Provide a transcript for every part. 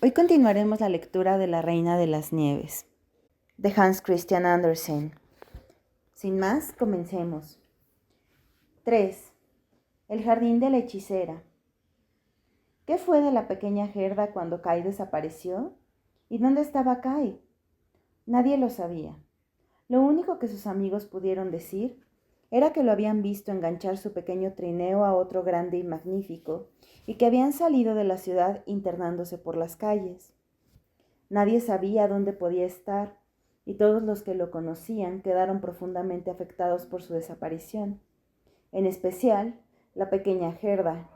Hoy continuaremos la lectura de La Reina de las Nieves, de Hans Christian Andersen. Sin más, comencemos. 3. El jardín de la hechicera. ¿Qué fue de la pequeña Gerda cuando Kai desapareció? ¿Y dónde estaba Kai? Nadie lo sabía. Lo único que sus amigos pudieron decir era que lo habían visto enganchar su pequeño trineo a otro grande y magnífico, y que habían salido de la ciudad internándose por las calles. Nadie sabía dónde podía estar, y todos los que lo conocían quedaron profundamente afectados por su desaparición. En especial, la pequeña Gerda,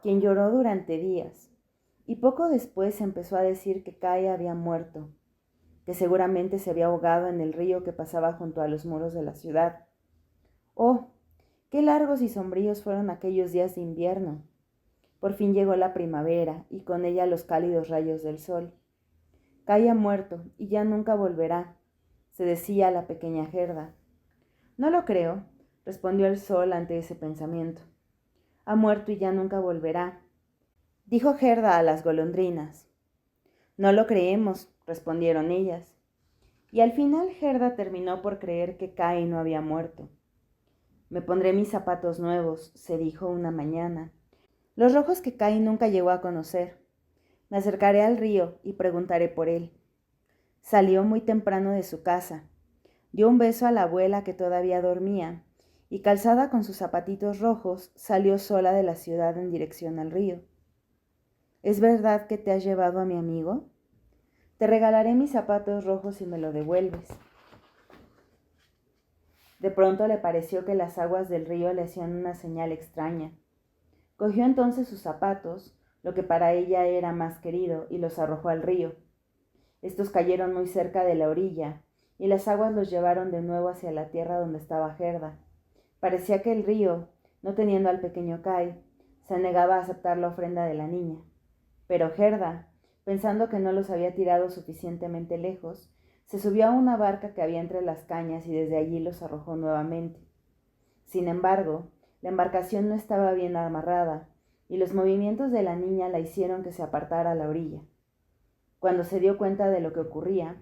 quien lloró durante días, y poco después empezó a decir que Kai había muerto, que seguramente se había ahogado en el río que pasaba junto a los muros de la ciudad. ¡Oh! ¡Qué largos y sombríos fueron aquellos días de invierno! Por fin llegó la primavera, y con ella los cálidos rayos del sol. Kai ha muerto, y ya nunca volverá, se decía la pequeña Gerda. No lo creo, respondió el sol ante ese pensamiento. Ha muerto y ya nunca volverá, dijo Gerda a las golondrinas. No lo creemos, respondieron ellas. Y al final Gerda terminó por creer que Kai no había muerto. Me pondré mis zapatos nuevos, se dijo una mañana, los rojos que Kai nunca llegó a conocer. Me acercaré al río y preguntaré por él. Salió muy temprano de su casa, dio un beso a la abuela que todavía dormía, y calzada con sus zapatitos rojos, salió sola de la ciudad en dirección al río. ¿Es verdad que te has llevado a mi amigo? Te regalaré mis zapatos rojos si me lo devuelves. De pronto le pareció que las aguas del río le hacían una señal extraña. Cogió entonces sus zapatos, lo que para ella era más querido, y los arrojó al río. Estos cayeron muy cerca de la orilla, y las aguas los llevaron de nuevo hacia la tierra donde estaba Gerda. Parecía que el río, no teniendo al pequeño Kai, se negaba a aceptar la ofrenda de la niña. Pero Gerda, pensando que no los había tirado suficientemente lejos, se subió a una barca que había entre las cañas y desde allí los arrojó nuevamente. Sin embargo, la embarcación no estaba bien amarrada, y los movimientos de la niña la hicieron que se apartara a la orilla. Cuando se dio cuenta de lo que ocurría,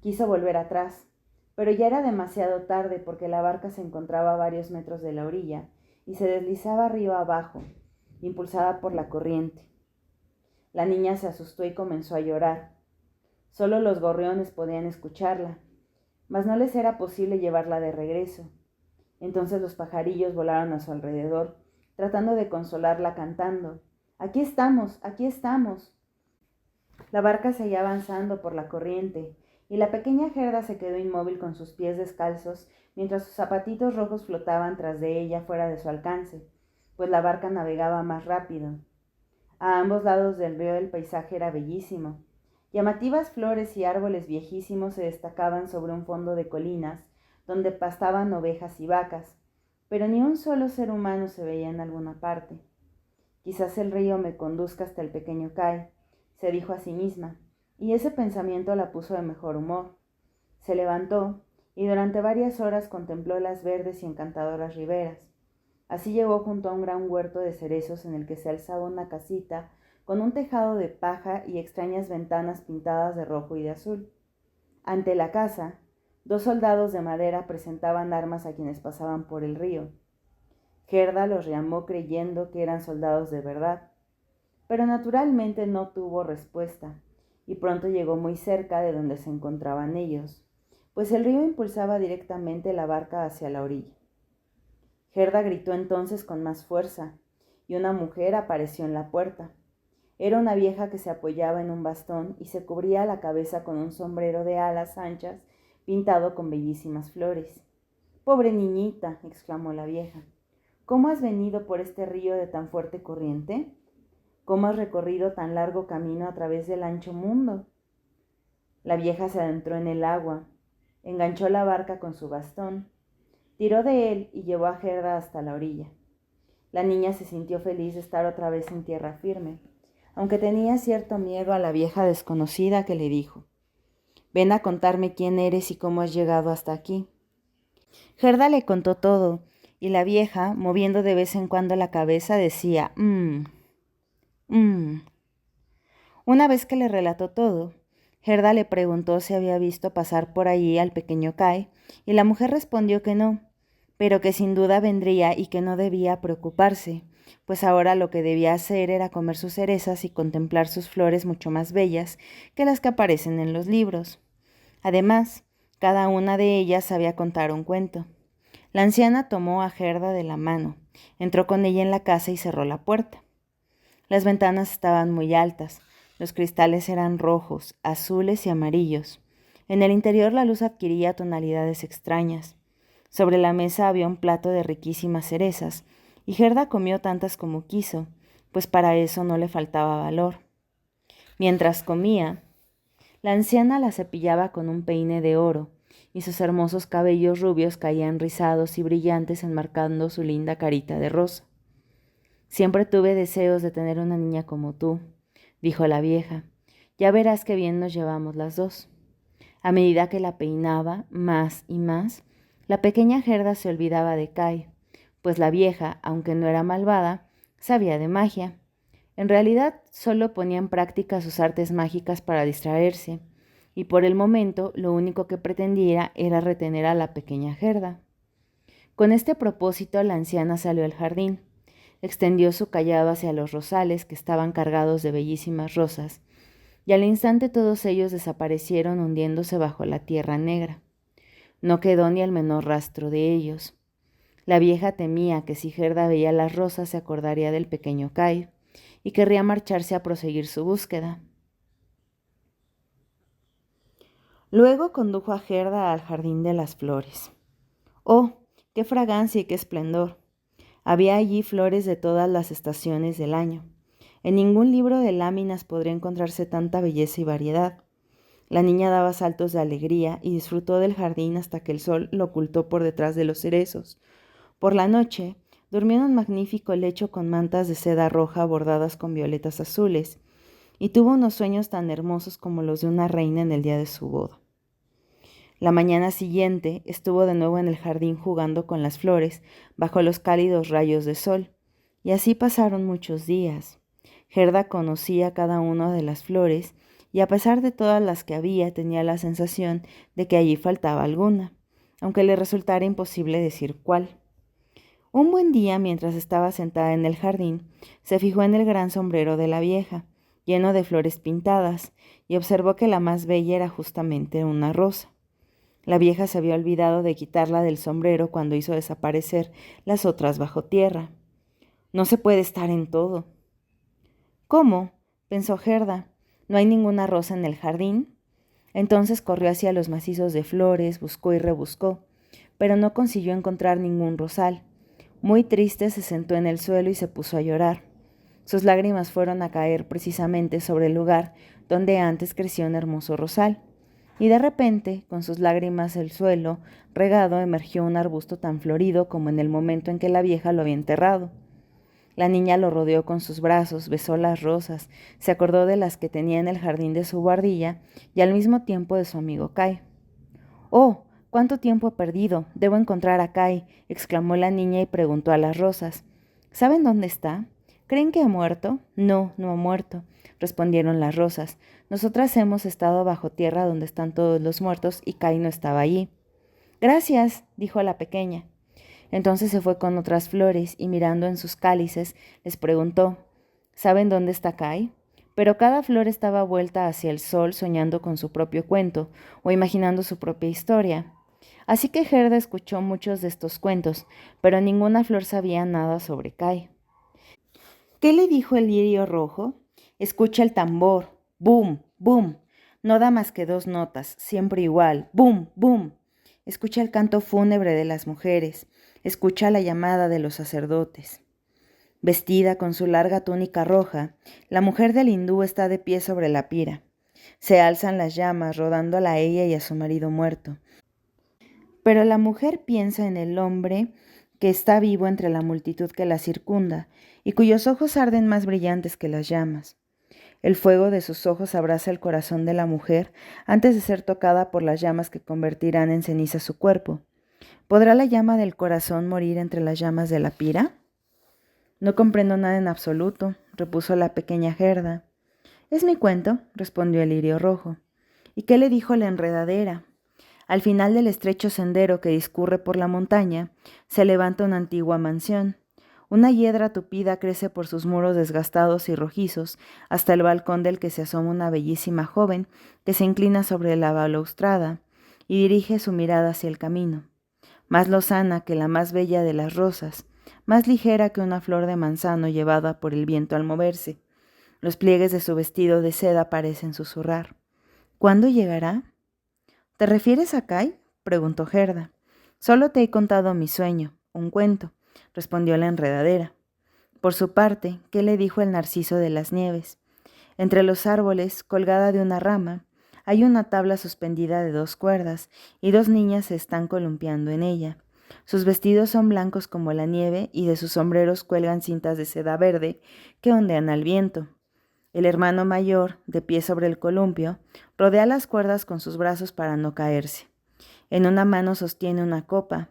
quiso volver atrás, pero ya era demasiado tarde porque la barca se encontraba a varios metros de la orilla y se deslizaba río abajo, impulsada por la corriente. La niña se asustó y comenzó a llorar. Solo los gorriones podían escucharla, mas no les era posible llevarla de regreso. Entonces los pajarillos volaron a su alrededor, tratando de consolarla cantando: «Aquí estamos, aquí estamos». La barca seguía avanzando por la corriente, y la pequeña Gerda se quedó inmóvil con sus pies descalzos, mientras sus zapatitos rojos flotaban tras de ella fuera de su alcance, pues la barca navegaba más rápido. A ambos lados del río el paisaje era bellísimo. Llamativas flores y árboles viejísimos se destacaban sobre un fondo de colinas, donde pastaban ovejas y vacas, pero ni un solo ser humano se veía en alguna parte. Quizás el río me conduzca hasta el pequeño Kai, se dijo a sí misma, y ese pensamiento la puso de mejor humor. Se levantó y durante varias horas contempló las verdes y encantadoras riberas. Así llegó junto a un gran huerto de cerezos en el que se alzaba una casita con un tejado de paja y extrañas ventanas pintadas de rojo y de azul. Ante la casa, 2 soldados de madera presentaban armas a quienes pasaban por el río. Gerda los llamó creyendo que eran soldados de verdad, pero naturalmente no tuvo respuesta, y pronto llegó muy cerca de donde se encontraban ellos, pues el río impulsaba directamente la barca hacia la orilla. Gerda gritó entonces con más fuerza, y una mujer apareció en la puerta. Era una vieja que se apoyaba en un bastón y se cubría la cabeza con un sombrero de alas anchas pintado con bellísimas flores. «Pobre niñita», exclamó la vieja, «¿cómo has venido por este río de tan fuerte corriente? ¿Cómo has recorrido tan largo camino a través del ancho mundo?» La vieja se adentró en el agua, enganchó la barca con su bastón, tiró de él y llevó a Gerda hasta la orilla. La niña se sintió feliz de estar otra vez en tierra firme, aunque tenía cierto miedo a la vieja desconocida que le dijo: «Ven a contarme quién eres y cómo has llegado hasta aquí». Gerda le contó todo, y la vieja, moviendo de vez en cuando la cabeza, decía: Una vez que le relató todo, Gerda le preguntó si había visto pasar por allí al pequeño Kai, y la mujer respondió que no, pero que sin duda vendría y que no debía preocuparse, pues ahora lo que debía hacer era comer sus cerezas y contemplar sus flores mucho más bellas que las que aparecen en los libros. Además, cada una de ellas sabía contar un cuento. La anciana tomó a Gerda de la mano, entró con ella en la casa y cerró la puerta. Las ventanas estaban muy altas, los cristales eran rojos, azules y amarillos. En el interior la luz adquiría tonalidades extrañas. Sobre la mesa había un plato de riquísimas cerezas, y Gerda comió tantas como quiso, pues para eso no le faltaba valor. Mientras comía, la anciana la cepillaba con un peine de oro, y sus hermosos cabellos rubios caían rizados y brillantes enmarcando su linda carita de rosa. Siempre tuve deseos de tener una niña como tú, dijo la vieja. Ya verás qué bien nos llevamos las dos. A medida que la peinaba más y más, la pequeña Gerda se olvidaba de Kai, pues la vieja, aunque no era malvada, sabía de magia. En realidad, solo ponía en práctica sus artes mágicas para distraerse, y por el momento lo único que pretendía era retener a la pequeña Gerda. Con este propósito, la anciana salió al jardín, extendió su cayado hacia los rosales que estaban cargados de bellísimas rosas, y al instante todos ellos desaparecieron hundiéndose bajo la tierra negra. No quedó ni el menor rastro de ellos. La vieja temía que si Gerda veía las rosas se acordaría del pequeño Kai y querría marcharse a proseguir su búsqueda. Luego condujo a Gerda al jardín de las flores. ¡Oh, qué fragancia y qué esplendor! Había allí flores de todas las estaciones del año. En ningún libro de láminas podría encontrarse tanta belleza y variedad. La niña daba saltos de alegría y disfrutó del jardín hasta que el sol lo ocultó por detrás de los cerezos. Por la noche, durmió en un magnífico lecho con mantas de seda roja bordadas con violetas azules, y tuvo unos sueños tan hermosos como los de una reina en el día de su boda. La mañana siguiente estuvo de nuevo en el jardín jugando con las flores bajo los cálidos rayos de sol, y así pasaron muchos días. Gerda conocía cada una de las flores, y a pesar de todas las que había, tenía la sensación de que allí faltaba alguna, aunque le resultara imposible decir cuál. Un buen día, mientras estaba sentada en el jardín, se fijó en el gran sombrero de la vieja, lleno de flores pintadas, y observó que la más bella era justamente una rosa. La vieja se había olvidado de quitarla del sombrero cuando hizo desaparecer las otras bajo tierra. No se puede estar en todo. ¿Cómo? Pensó Gerda. ¿No hay ninguna rosa en el jardín? Entonces corrió hacia los macizos de flores, buscó y rebuscó, pero no consiguió encontrar ningún rosal. Muy triste se sentó en el suelo y se puso a llorar. Sus lágrimas fueron a caer precisamente sobre el lugar donde antes creció un hermoso rosal. Y de repente, con sus lágrimas el suelo regado, emergió un arbusto tan florido como en el momento en que la vieja lo había enterrado. La niña lo rodeó con sus brazos, besó las rosas, se acordó de las que tenía en el jardín de su guardilla y al mismo tiempo de su amigo Kai. ¡Oh! ¿Cuánto tiempo he perdido? Debo encontrar a Kai, exclamó la niña y preguntó a las rosas. ¿Saben dónde está? ¿Creen que ha muerto? No, no ha muerto, respondieron las rosas. Nosotras hemos estado bajo tierra donde están todos los muertos y Kai no estaba allí. Gracias, dijo la pequeña. Entonces se fue con otras flores y mirando en sus cálices les preguntó, ¿saben dónde está Kai? Pero cada flor estaba vuelta hacia el sol soñando con su propio cuento o imaginando su propia historia. Así que Gerda escuchó muchos de estos cuentos, pero ninguna flor sabía nada sobre Kai. ¿Qué le dijo el lirio rojo? Escucha el tambor. ¡Bum! ¡Bum! No da más que dos notas, siempre igual. ¡Bum! ¡Bum! Escucha el canto fúnebre de las mujeres. Escucha la llamada de los sacerdotes. Vestida con su larga túnica roja, la mujer del hindú está de pie sobre la pira. Se alzan las llamas, rodándola a ella y a su marido muerto. Pero la mujer piensa en el hombre que está vivo entre la multitud que la circunda y cuyos ojos arden más brillantes que las llamas. El fuego de sus ojos abraza el corazón de la mujer antes de ser tocada por las llamas que convertirán en ceniza su cuerpo. ¿Podrá la llama del corazón morir entre las llamas de la pira? No comprendo nada en absoluto, repuso la pequeña Gerda. Es mi cuento, respondió el lirio rojo. ¿Y qué le dijo la enredadera? Al final del estrecho sendero que discurre por la montaña, se levanta una antigua mansión. Una hiedra tupida crece por sus muros desgastados y rojizos hasta el balcón del que se asoma una bellísima joven que se inclina sobre la balaustrada y dirige su mirada hacia el camino. Más lozana que la más bella de las rosas, más ligera que una flor de manzano llevada por el viento al moverse. Los pliegues de su vestido de seda parecen susurrar. ¿Cuándo llegará? ¿Te refieres a Kai? Preguntó Gerda. Solo te he contado mi sueño, un cuento, respondió la enredadera. Por su parte, ¿qué le dijo el narciso de las nieves? Entre los árboles, colgada de una rama, hay una tabla suspendida de 2 cuerdas y 2 niñas se están columpiando en ella. Sus vestidos son blancos como la nieve y de sus sombreros cuelgan cintas de seda verde que ondean al viento. El hermano mayor, de pie sobre el columpio, rodea las cuerdas con sus brazos para no caerse. En una mano sostiene una copa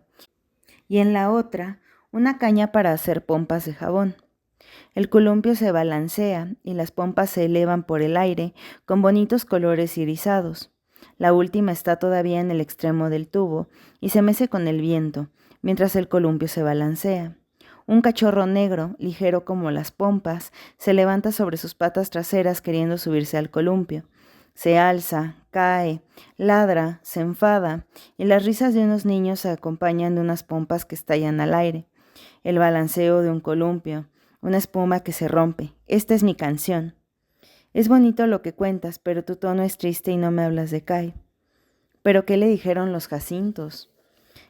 y en la otra una caña para hacer pompas de jabón. El columpio se balancea y las pompas se elevan por el aire con bonitos colores irisados. La última está todavía en el extremo del tubo y se mece con el viento, mientras el columpio se balancea. Un cachorro negro, ligero como las pompas, se levanta sobre sus patas traseras queriendo subirse al columpio. Se alza, cae, ladra, se enfada, y las risas de unos niños se acompañan de unas pompas que estallan al aire. El balanceo de un columpio, una espuma que se rompe. Esta es mi canción. Es bonito lo que cuentas, pero tu tono es triste y no me hablas de Kai. ¿Pero qué le dijeron los jacintos?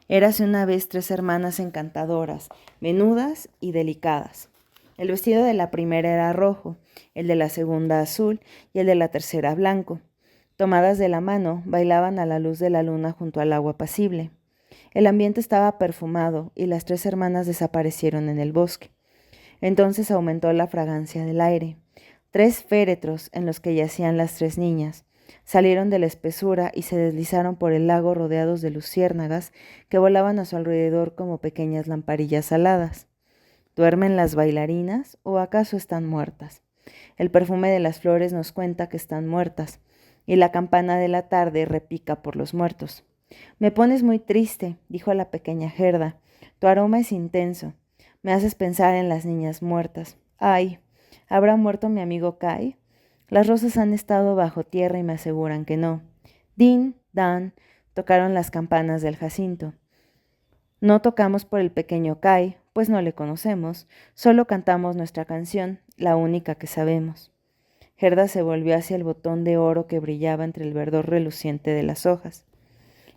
Érase una vez 3 hermanas encantadoras, menudas y delicadas. El vestido de la primera era rojo, el de la segunda azul y el de la tercera blanco. Tomadas de la mano, bailaban a la luz de la luna junto al agua apacible. El ambiente estaba perfumado y las 3 hermanas desaparecieron en el bosque. Entonces aumentó la fragancia del aire. 3 féretros en los que yacían las 3 niñas salieron de la espesura y se deslizaron por el lago rodeados de luciérnagas que volaban a su alrededor como pequeñas lamparillas aladas. ¿Duermen las bailarinas o acaso están muertas? El perfume de las flores nos cuenta que están muertas, y la campana de la tarde repica por los muertos. Me pones muy triste, dijo la pequeña Gerda. Tu aroma es intenso. Me haces pensar en las niñas muertas. Ay, ¿habrá muerto mi amigo Kai? Las rosas han estado bajo tierra y me aseguran que no. Din, dan, tocaron las campanas del jacinto. No tocamos por el pequeño Kai, pues no le conocemos, solo cantamos nuestra canción, la única que sabemos. Gerda se volvió hacia el botón de oro que brillaba entre el verdor reluciente de las hojas.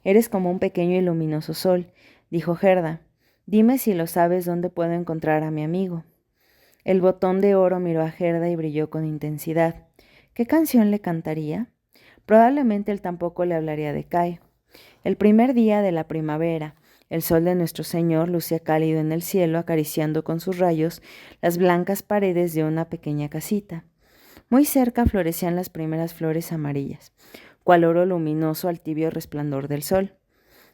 Eres como un pequeño y luminoso sol, dijo Gerda. Dime si lo sabes dónde puedo encontrar a mi amigo. El botón de oro miró a Gerda y brilló con intensidad. ¿Qué canción le cantaría? Probablemente él tampoco le hablaría de Kai. El primer día de la primavera, el sol de nuestro Señor lucía cálido en el cielo, acariciando con sus rayos las blancas paredes de una pequeña casita. Muy cerca florecían las primeras flores amarillas, cual oro luminoso al tibio resplandor del sol.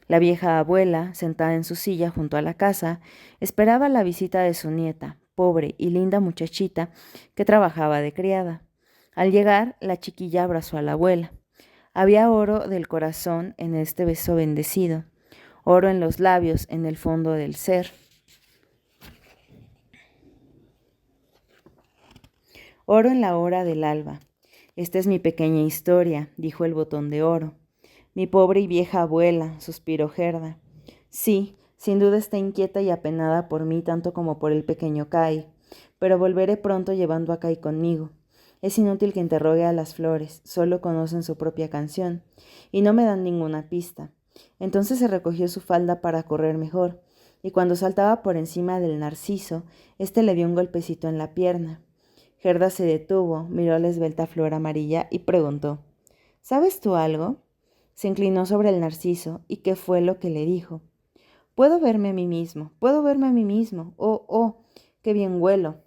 La vieja abuela, sentada en su silla junto a la casa, esperaba la visita de su nieta, pobre y linda muchachita, que trabajaba de criada. Al llegar, la chiquilla abrazó a la abuela. Había oro del corazón en este beso bendecido, oro en los labios, en el fondo del ser. Oro en la hora del alba. Esta es mi pequeña historia, dijo el botón de oro. Mi pobre y vieja abuela, suspiró Gerda. Sí, sin duda está inquieta y apenada por mí tanto como por el pequeño Kai, pero volveré pronto llevando a Kai conmigo. Es inútil que interrogue a las flores, solo conocen su propia canción, y no me dan ninguna pista. Entonces se recogió su falda para correr mejor, y cuando saltaba por encima del narciso, éste le dio un golpecito en la pierna. Gerda se detuvo, miró la esbelta flor amarilla y preguntó, ¿sabes tú algo? Se inclinó sobre el narciso, ¿y qué fue lo que le dijo? Puedo verme a mí mismo, puedo verme a mí mismo. Oh, qué bien huelo.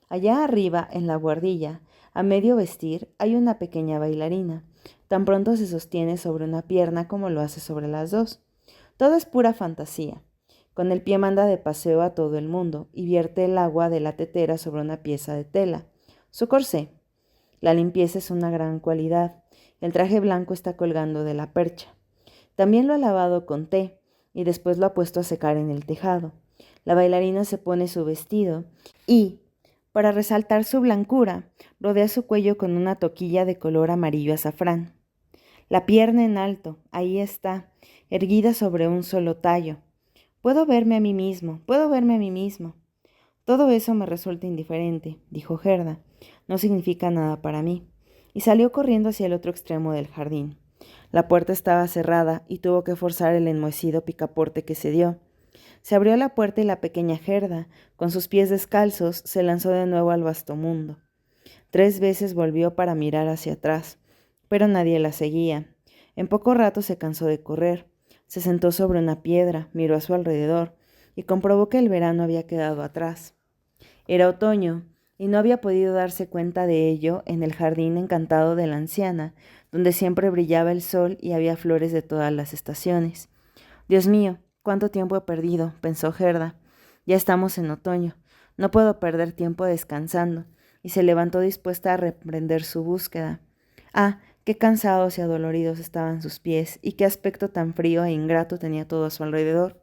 Allá arriba, en la buhardilla, a medio vestir, hay una pequeña bailarina. Tan pronto se sostiene sobre una pierna como lo hace sobre las 2. Todo es pura fantasía. Con el pie manda de paseo a todo el mundo y vierte el agua de la tetera sobre una pieza de tela. Su corsé. La limpieza es una gran cualidad. El traje blanco está colgando de la percha. También lo ha lavado con té y después lo ha puesto a secar en el tejado. La bailarina se pone su vestido y, para resaltar su blancura, rodea su cuello con una toquilla de color amarillo azafrán. La pierna en alto, ahí está, erguida sobre un solo tallo. Puedo verme a mí mismo, puedo verme a mí mismo. Todo eso me resulta indiferente, dijo Gerda. No significa nada para mí. Y salió corriendo hacia el otro extremo del jardín. La puerta estaba cerrada y tuvo que forzar el enmohecido picaporte que se dio. Se abrió la puerta y la pequeña Gerda, con sus pies descalzos, se lanzó de nuevo al vasto mundo. 3 veces volvió para mirar hacia atrás, pero nadie la seguía. En poco rato se cansó de correr. Se sentó sobre una piedra, miró a su alrededor y comprobó que el verano había quedado atrás. Era otoño, y no había podido darse cuenta de ello en el jardín encantado de la anciana, donde siempre brillaba el sol y había flores de todas las estaciones. Dios mío, cuánto tiempo he perdido, pensó Gerda. Ya estamos en otoño. No puedo perder tiempo descansando, y se levantó dispuesta a reprender su búsqueda. Ah, qué cansados y adoloridos estaban sus pies, y qué aspecto tan frío e ingrato tenía todo a su alrededor.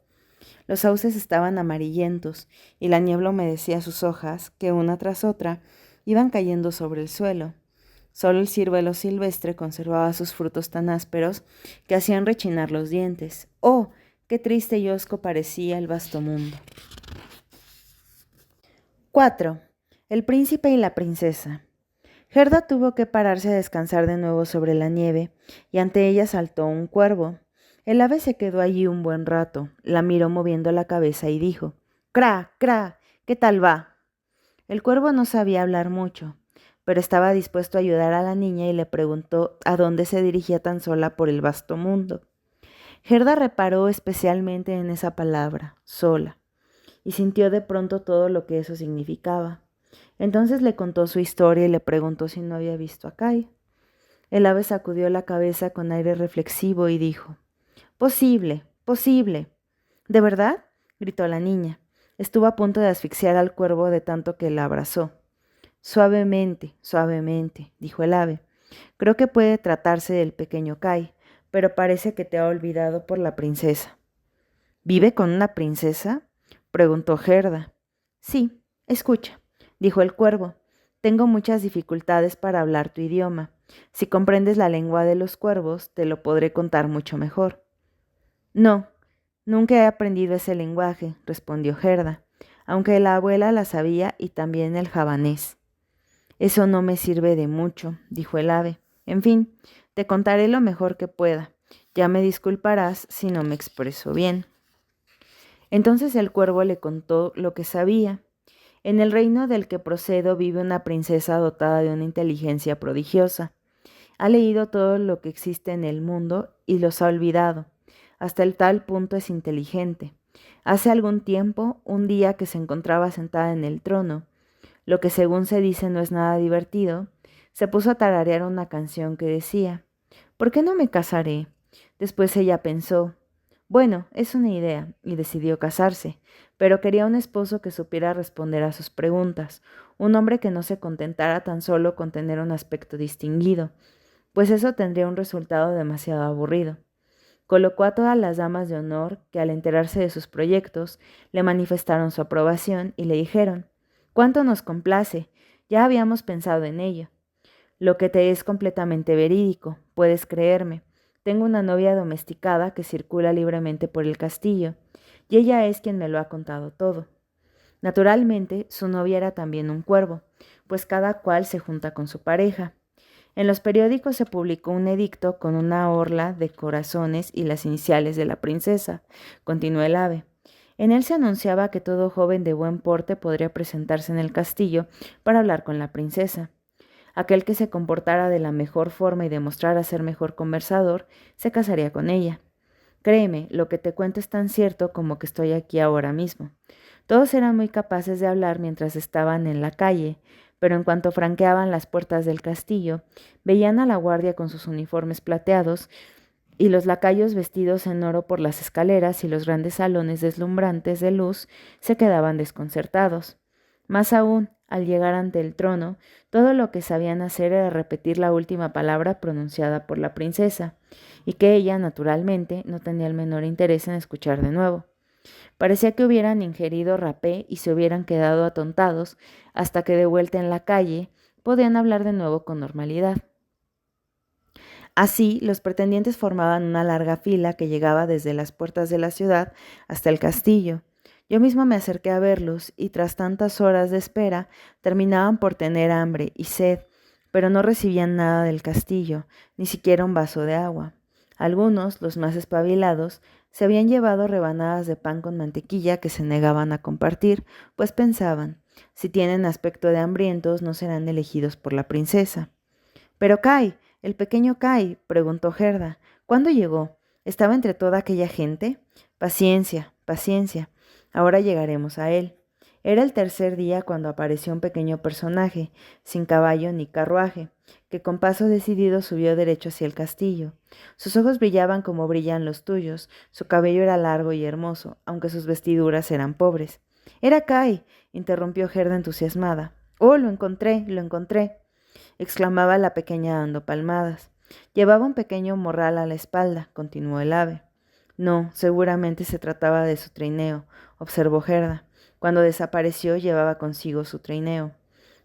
Los sauces estaban amarillentos, y la niebla humedecía sus hojas, que una tras otra iban cayendo sobre el suelo. Solo el ciruelo silvestre conservaba sus frutos tan ásperos que hacían rechinar los dientes. ¡Oh! ¡Qué triste y hosco parecía el vasto mundo! 4. El príncipe y la princesa. Gerda tuvo que pararse a descansar de nuevo sobre la nieve, y ante ella saltó un cuervo. El ave se quedó allí un buen rato, la miró moviendo la cabeza y dijo: «¡Cra, cra! ¿Qué tal va?» El cuervo no sabía hablar mucho, pero estaba dispuesto a ayudar a la niña y le preguntó a dónde se dirigía tan sola por el vasto mundo. Gerda reparó especialmente en esa palabra, sola, y sintió de pronto todo lo que eso significaba. Entonces le contó su historia y le preguntó si no había visto a Kai. El ave sacudió la cabeza con aire reflexivo y dijo: «Posible, posible». «¿De verdad?», gritó la niña. Estuvo a punto de asfixiar al cuervo de tanto que la abrazó. «Suavemente, suavemente», dijo el ave. «Creo que puede tratarse del pequeño Kai, pero parece que te ha olvidado por la princesa». «¿Vive con una princesa?», preguntó Gerda. «Sí, escucha», dijo el cuervo. «Tengo muchas dificultades para hablar tu idioma. Si comprendes la lengua de los cuervos, te lo podré contar mucho mejor». «No, nunca he aprendido ese lenguaje», respondió Gerda, aunque la abuela la sabía y también el javanés. «Eso no me sirve de mucho», dijo el ave. «En fin, te contaré lo mejor que pueda. Ya me disculparás si no me expreso bien». Entonces el cuervo le contó lo que sabía. En el reino del que procedo vive una princesa dotada de una inteligencia prodigiosa. Ha leído todo lo que existe en el mundo y los ha olvidado. Hasta el tal punto es inteligente. Hace algún tiempo, un día que se encontraba sentada en el trono, lo que según se dice no es nada divertido, se puso a tararear una canción que decía: «¿Por qué no me casaré?». Después ella pensó: «Bueno, es una idea», y decidió casarse, pero quería un esposo que supiera responder a sus preguntas, un hombre que no se contentara tan solo con tener un aspecto distinguido, pues eso tendría un resultado demasiado aburrido. Colocó a todas las damas de honor que, al enterarse de sus proyectos, le manifestaron su aprobación y le dijeron: «¿Cuánto nos complace? Ya habíamos pensado en ello. Lo que te es completamente verídico, puedes creerme. Tengo una novia domesticada que circula libremente por el castillo, y ella es quien me lo ha contado todo». Naturalmente, su novia era también un cuervo, pues cada cual se junta con su pareja. En los periódicos se publicó un edicto con una orla de corazones y las iniciales de la princesa, continuó el ave. En él se anunciaba que todo joven de buen porte podría presentarse en el castillo para hablar con la princesa. Aquel que se comportara de la mejor forma y demostrara ser mejor conversador, se casaría con ella. Créeme, lo que te cuento es tan cierto como que estoy aquí ahora mismo. Todos eran muy capaces de hablar mientras estaban en la calle, pero en cuanto franqueaban las puertas del castillo, veían a la guardia con sus uniformes plateados y los lacayos vestidos en oro por las escaleras y los grandes salones deslumbrantes de luz se quedaban desconcertados. Más aún, al llegar ante el trono, todo lo que sabían hacer era repetir la última palabra pronunciada por la princesa, y que ella, naturalmente, no tenía el menor interés en escuchar de nuevo. Parecía que hubieran ingerido rapé y se hubieran quedado atontados hasta que de vuelta en la calle podían hablar de nuevo con normalidad. Así, los pretendientes formaban una larga fila que llegaba desde las puertas de la ciudad hasta el castillo. Yo mismo me acerqué a verlos y tras tantas horas de espera terminaban por tener hambre y sed, pero no recibían nada del castillo, ni siquiera un vaso de agua. Algunos, los más espabilados, se habían llevado rebanadas de pan con mantequilla que se negaban a compartir, pues pensaban, si tienen aspecto de hambrientos no serán elegidos por la princesa. Pero Kai, el pequeño Kai, preguntó Gerda, ¿cuándo llegó? ¿Estaba entre toda aquella gente? Paciencia, paciencia. Ahora llegaremos a él. Era el tercer día cuando apareció un pequeño personaje, sin caballo ni carruaje, que con paso decidido subió derecho hacia el castillo. Sus ojos brillaban como brillan los tuyos, su cabello era largo y hermoso, aunque sus vestiduras eran pobres. —¡Era Kai! —interrumpió Gerda entusiasmada. —¡Oh, lo encontré, lo encontré! —exclamaba la pequeña dando palmadas. Llevaba un pequeño morral a la espalda —continuó el ave. —No, seguramente se trataba de su trineo —observó Gerda. Cuando desapareció llevaba consigo su trineo.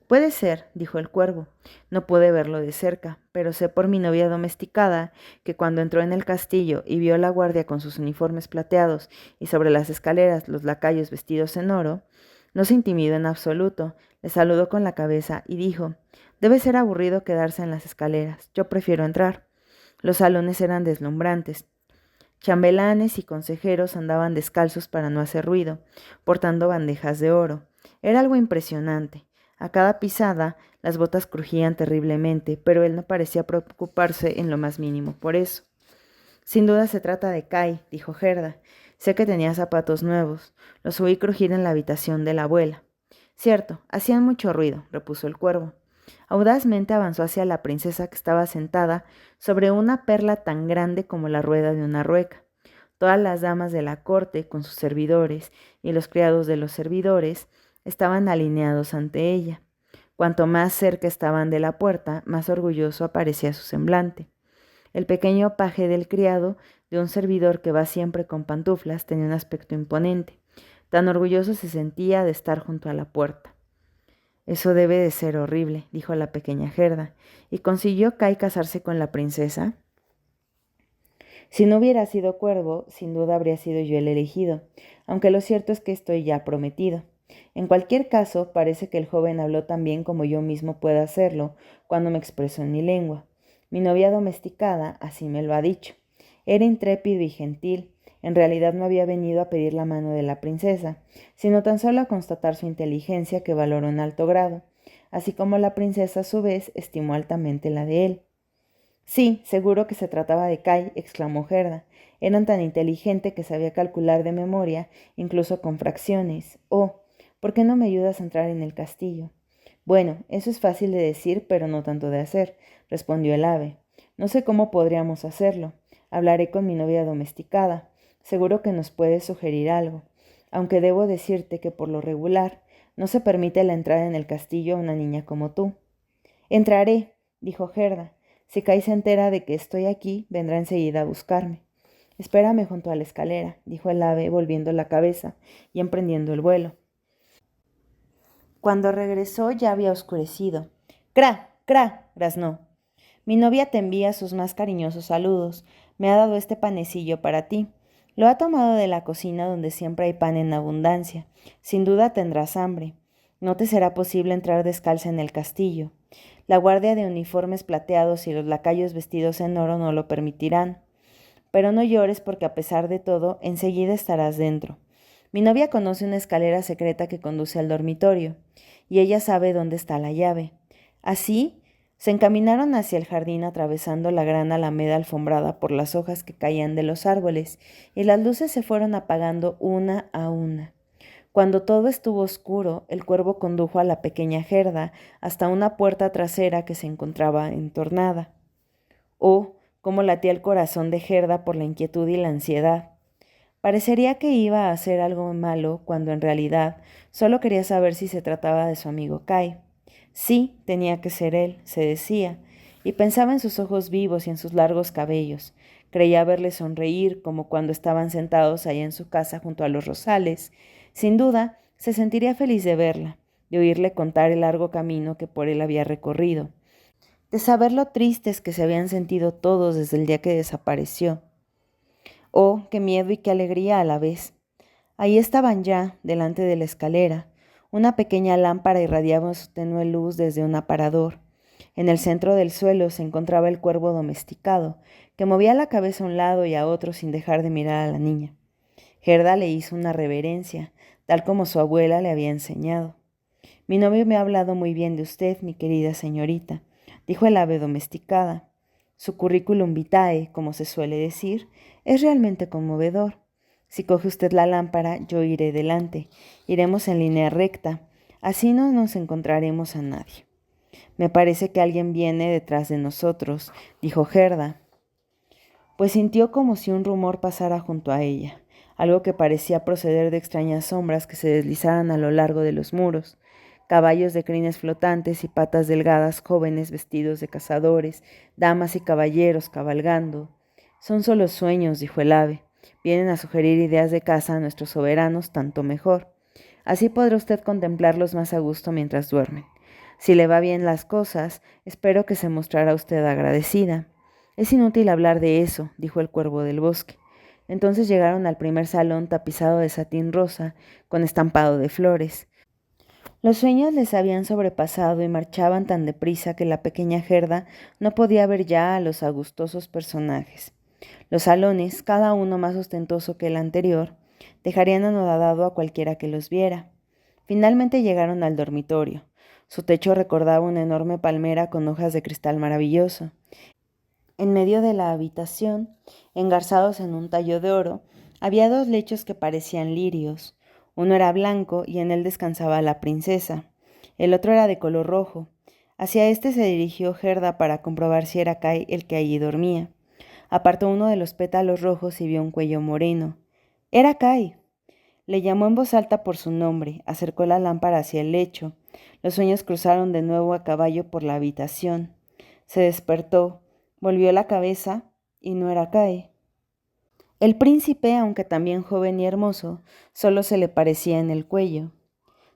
—Puede ser —dijo el cuervo—. No pude verlo de cerca, pero sé por mi novia domesticada que cuando entró en el castillo y vio la guardia con sus uniformes plateados y sobre las escaleras los lacayos vestidos en oro, no se intimidó en absoluto, le saludó con la cabeza y dijo: «Debe ser aburrido quedarse en las escaleras. Yo prefiero entrar». Los salones eran deslumbrantes. Chambelanes y consejeros andaban descalzos para no hacer ruido, portando bandejas de oro. Era algo impresionante. A cada pisada, las botas crujían terriblemente, pero él no parecía preocuparse en lo más mínimo por eso. «Sin duda se trata de Kai», dijo Gerda. «Sé que tenía zapatos nuevos. Los oí crujir en la habitación de la abuela». «Cierto, hacían mucho ruido», repuso el cuervo. Audazmente avanzó hacia la princesa que estaba sentada sobre una perla tan grande como la rueda de una rueca. Todas las damas de la corte, con sus servidores, y los criados de los servidores, estaban alineados ante ella. Cuanto más cerca estaban de la puerta, más orgulloso aparecía su semblante. El pequeño paje del criado, de un servidor que va siempre con pantuflas, tenía un aspecto imponente. Tan orgulloso se sentía de estar junto a la puerta. «Eso debe de ser horrible», dijo la pequeña Gerda. «¿Y consiguió Kai casarse con la princesa?» «Si no hubiera sido cuervo, sin duda habría sido yo el elegido, aunque lo cierto es que estoy ya prometido. En cualquier caso, parece que el joven habló tan bien como yo mismo pueda hacerlo cuando me expresó en mi lengua. Mi novia domesticada así me lo ha dicho. Era intrépido y gentil. En realidad no había venido a pedir la mano de la princesa, sino tan solo a constatar su inteligencia que valoró en alto grado, así como la princesa a su vez estimó altamente la de él». «Sí, seguro que se trataba de Kai», exclamó Gerda. «Eran tan inteligente que sabía calcular de memoria, incluso con fracciones. Oh, ¿por qué no me ayudas a entrar en el castillo?» «Bueno, eso es fácil de decir, pero no tanto de hacer», respondió el ave. «No sé cómo podríamos hacerlo. Hablaré con mi novia domesticada. Seguro que nos puede sugerir algo, aunque debo decirte que por lo regular no se permite la entrada en el castillo a una niña como tú». «Entraré», dijo Gerda. «Si Kai se entera de que estoy aquí, vendrá enseguida a buscarme». «Espérame junto a la escalera», dijo el ave, volviendo la cabeza y emprendiendo el vuelo. Cuando regresó ya había oscurecido. «¡Cra! ¡Cra!», graznó. «Mi novia te envía sus más cariñosos saludos. Me ha dado este panecillo para ti. Lo ha tomado de la cocina donde siempre hay pan en abundancia. Sin duda tendrás hambre. No te será posible entrar descalza en el castillo. La guardia de uniformes plateados y los lacayos vestidos en oro no lo permitirán. Pero no llores porque a pesar de todo, enseguida estarás dentro. Mi novia conoce una escalera secreta que conduce al dormitorio, y ella sabe dónde está la llave. Así, se encaminaron hacia el jardín atravesando la gran alameda alfombrada por las hojas que caían de los árboles, y las luces se fueron apagando una a una. Cuando todo estuvo oscuro, el cuervo condujo a la pequeña Gerda hasta una puerta trasera que se encontraba entornada. Oh, cómo latía el corazón de Gerda por la inquietud y la ansiedad. Parecería que iba a hacer algo malo cuando en realidad solo quería saber si se trataba de su amigo Kai. Sí, tenía que ser él, se decía, y pensaba en sus ojos vivos y en sus largos cabellos. Creía verle sonreír como cuando estaban sentados allá en su casa junto a los rosales. Sin duda, se sentiría feliz de verla, de oírle contar el largo camino que por él había recorrido, de saber lo tristes que se habían sentido todos desde el día que desapareció. Oh, qué miedo y qué alegría a la vez. Ahí estaban ya, delante de la escalera. Una pequeña lámpara irradiaba su tenue luz desde un aparador. En el centro del suelo se encontraba el cuervo domesticado, que movía la cabeza a un lado y a otro sin dejar de mirar a la niña. Gerda le hizo una reverencia, tal como su abuela le había enseñado. Mi novio me ha hablado muy bien de usted, mi querida señorita, dijo el ave domesticada. Su currículum vitae, como se suele decir, es realmente conmovedor. Si coge usted la lámpara, yo iré delante. Iremos en línea recta. Así no nos encontraremos a nadie. Me parece que alguien viene detrás de nosotros, dijo Gerda, pues sintió como si un rumor pasara junto a ella, algo que parecía proceder de extrañas sombras que se deslizaran a lo largo de los muros, caballos de crines flotantes y patas delgadas, jóvenes vestidos de cazadores, damas y caballeros cabalgando. Son solo sueños, dijo el ave. Vienen a sugerir ideas de caza a nuestros soberanos, tanto mejor. Así podrá usted contemplarlos más a gusto mientras duermen. Si le va bien las cosas, espero que se mostrará usted agradecida. Es inútil hablar de eso, dijo el cuervo del bosque. Entonces llegaron al primer salón tapizado de satín rosa, con estampado de flores. Los sueños les habían sobrepasado y marchaban tan deprisa que la pequeña Gerda no podía ver ya a los agustosos personajes. Los salones, cada uno más ostentoso que el anterior, dejarían anodado a cualquiera que los viera. Finalmente llegaron al dormitorio. Su techo recordaba una enorme palmera con hojas de cristal maravilloso. En medio de la habitación, engarzados en un tallo de oro, había dos lechos que parecían lirios. Uno era blanco y en él descansaba la princesa. El otro era de color rojo. Hacia este se dirigió Gerda para comprobar si era Kai el que allí dormía. Apartó uno de los pétalos rojos y vio un cuello moreno. Era Kai. Le llamó en voz alta por su nombre, acercó la lámpara hacia el lecho. Los sueños cruzaron de nuevo a caballo por la habitación. Se despertó, volvió la cabeza y no era Kai. El príncipe, aunque también joven y hermoso, solo se le parecía en el cuello.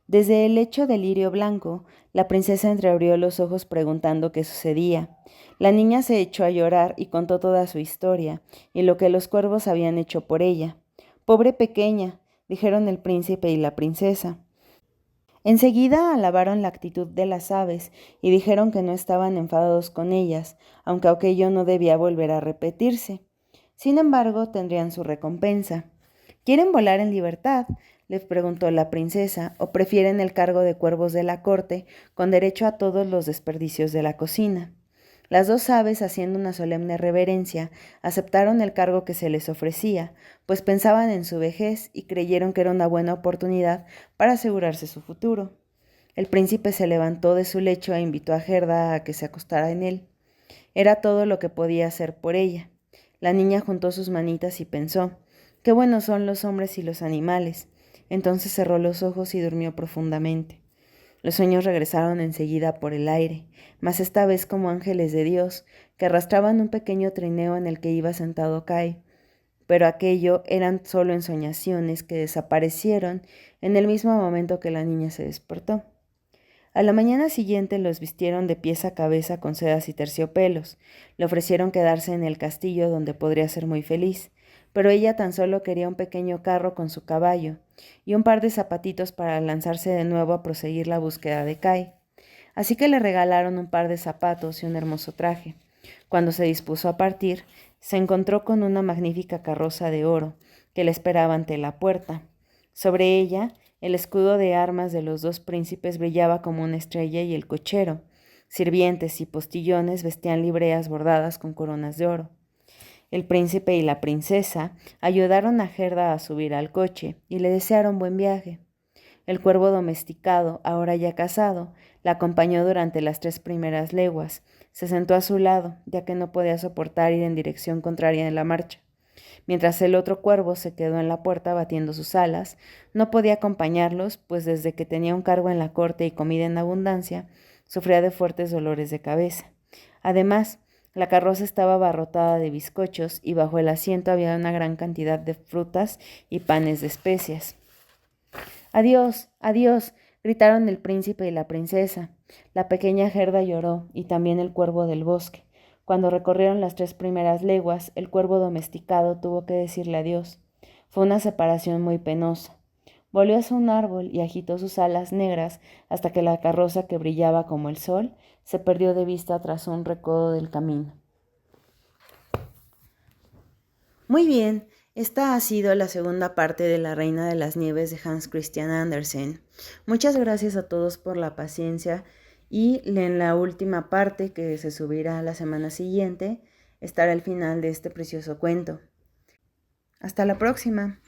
Desde el lecho de lirio blanco, la princesa entreabrió los ojos preguntando qué sucedía. La niña se echó a llorar y contó toda su historia y lo que los cuervos habían hecho por ella. Pobre pequeña, dijeron el príncipe y la princesa. Enseguida alabaron la actitud de las aves y dijeron que no estaban enfadados con ellas, aunque aquello no debía volver a repetirse. Sin embargo, tendrían su recompensa. ¿Quieren volar en libertad?, les preguntó la princesa, ¿o prefieren el cargo de cuervos de la corte, con derecho a todos los desperdicios de la cocina? Las dos aves, haciendo una solemne reverencia, aceptaron el cargo que se les ofrecía, pues pensaban en su vejez y creyeron que era una buena oportunidad para asegurarse su futuro. El príncipe se levantó de su lecho e invitó a Gerda a que se acostara en él. Era todo lo que podía hacer por ella. La niña juntó sus manitas y pensó, qué buenos son los hombres y los animales. Entonces cerró los ojos y durmió profundamente. Los sueños regresaron enseguida por el aire, mas esta vez como ángeles de Dios, que arrastraban un pequeño trineo en el que iba sentado Kai. Pero aquello eran solo ensoñaciones que desaparecieron en el mismo momento que la niña se despertó. A la mañana siguiente los vistieron de pies a cabeza con sedas y terciopelos. Le ofrecieron quedarse en el castillo donde podría ser muy feliz, pero ella tan solo quería un pequeño carro con su caballo y un par de zapatitos para lanzarse de nuevo a proseguir la búsqueda de Kai. Así que le regalaron un par de zapatos y un hermoso traje. Cuando se dispuso a partir, se encontró con una magnífica carroza de oro que le esperaba ante la puerta. Sobre ella, el escudo de armas de los dos príncipes brillaba como una estrella y el cochero. Sirvientes y postillones vestían libreas bordadas con coronas de oro. El príncipe y la princesa ayudaron a Gerda a subir al coche y le desearon buen viaje. El cuervo domesticado, ahora ya casado, la acompañó durante las 3 primeras leguas. Se sentó a su lado, ya que no podía soportar ir en dirección contraria en la marcha. Mientras el otro cuervo se quedó en la puerta batiendo sus alas, no podía acompañarlos, pues desde que tenía un cargo en la corte y comida en abundancia, sufría de fuertes dolores de cabeza. Además, la carroza estaba abarrotada de bizcochos y bajo el asiento había una gran cantidad de frutas y panes de especias. ¡Adiós! ¡Adiós! Gritaron el príncipe y la princesa. La pequeña Gerda lloró, y también el cuervo del bosque. Cuando recorrieron las 3 primeras leguas, el cuervo domesticado tuvo que decirle adiós. Fue una separación muy penosa. Volvió hacia un árbol y agitó sus alas negras hasta que la carroza, que brillaba como el sol, se perdió de vista tras un recodo del camino. Muy bien, esta ha sido la segunda parte de La Reina de las Nieves de Hans Christian Andersen. Muchas gracias a todos por la paciencia y en la última parte, que se subirá la semana siguiente, estará el final de este precioso cuento. Hasta la próxima.